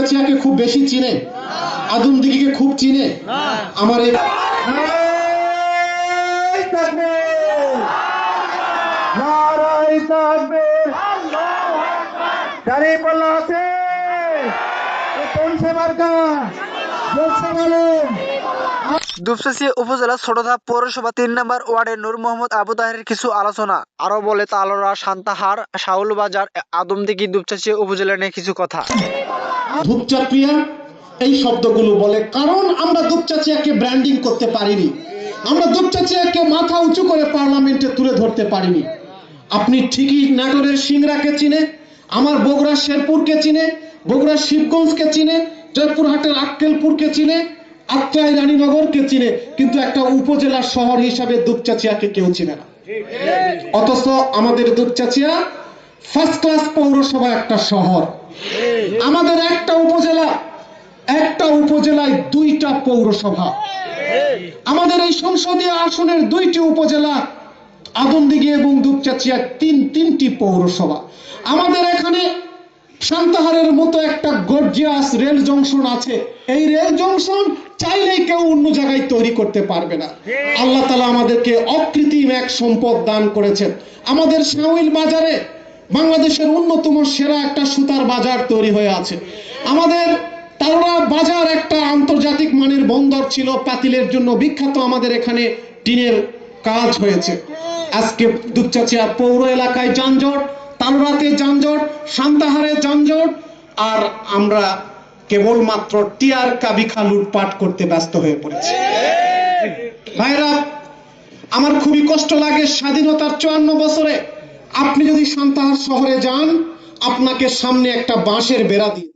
দুপচাচিয়াকে খুব বেশি চিনে? আদমদিঘিকে খুব চিনে? আমার এই দুপচাচিয়া উপজেলা ছোটধাপ পৌরসভা ৩ নম্বর ওয়ার্ডের নূর মোহাম্মদ আবু তাহেরের কিছু আলোচনা। আরো বলে তালোড়া, সান্তাহার, শাউল বাজার, আদমদিঘি, দুপচাচিয়া উপজেলা নিয়ে কিছু কথা। দুপচাচিয়া এই শব্দগুলো বলে কারণ আমরা দুপচাচিয়াকে ব্র্যান্ডিং করতে পারিনি, আমরা দুপচাচিয়াকে মাথা উঁচু করে পার্লামেন্টে তুলে ধরতে পারিনি। আপনি ঠিকই নাটোরের সিংড়াকে চিনে, আমার বগুড়ার শেরপুরকে চিনে, বগুড়ার শিবগঞ্জকে চিনে, জয়পুরহাটের আক্কেলপুরকে চিনে, আত্রাই রানীনগরকে চিনে, কিন্তু একটা উপজেলার শহর হিসাবে দুপচাচিয়াকে কেউ চিনে না। অথচ আমাদের দুপচাচিয়া ফার্স্ট ক্লাস পৌরসভা একটা শহর। আমাদের একটা উপজেলায় 2টা পৌরসভা। আমাদের এই সংসদীয় আসনের 2টি উপজেলা, আদমদিঘি এবং দুপচাচিয়া তিনটি পৌরসভা। আমাদের এখানে সান্তাহারের মতো একটা গর্জিয়াস রেল জংশন আছে। এই রেল জংশন চাইলেই কেউ অন্য জায়গায় তৈরি করতে পারবে না। আল্লাহ তাআলা আমাদেরকে অকৃত্রিম এক সম্পদ দান করেছেন। আমাদের শাওইল বাজারে বাংলাদেশের অন্যতম সেরা একটা সুতার বাজার তৈরি হয়ে আছে। আমাদের তালোড়া বাজার একটা আন্তর্জাতিক মানের বন্দর ছিল, পাতিলের জন্য বিখ্যাত। আমাদের এখানে টিনের কাজ হয়েছে। আজকে দুপচাচিয়া পৌর এলাকায় যানজট, তালোড়াতে যানজট, সান্তাহারে যানজট, আর আমরা কেবলমাত্র টিয়ার কাবিখা লুটপাট করতে ব্যস্ত হয়ে পড়েছি। ভাইরা, আমার খুবই কষ্ট লাগে, স্বাধীনতার 54 বছরে আপনি যদি সান্তাহার শহরে যান, আপনাকে সামনে একটা বাঁশের বেড়া দিয়ে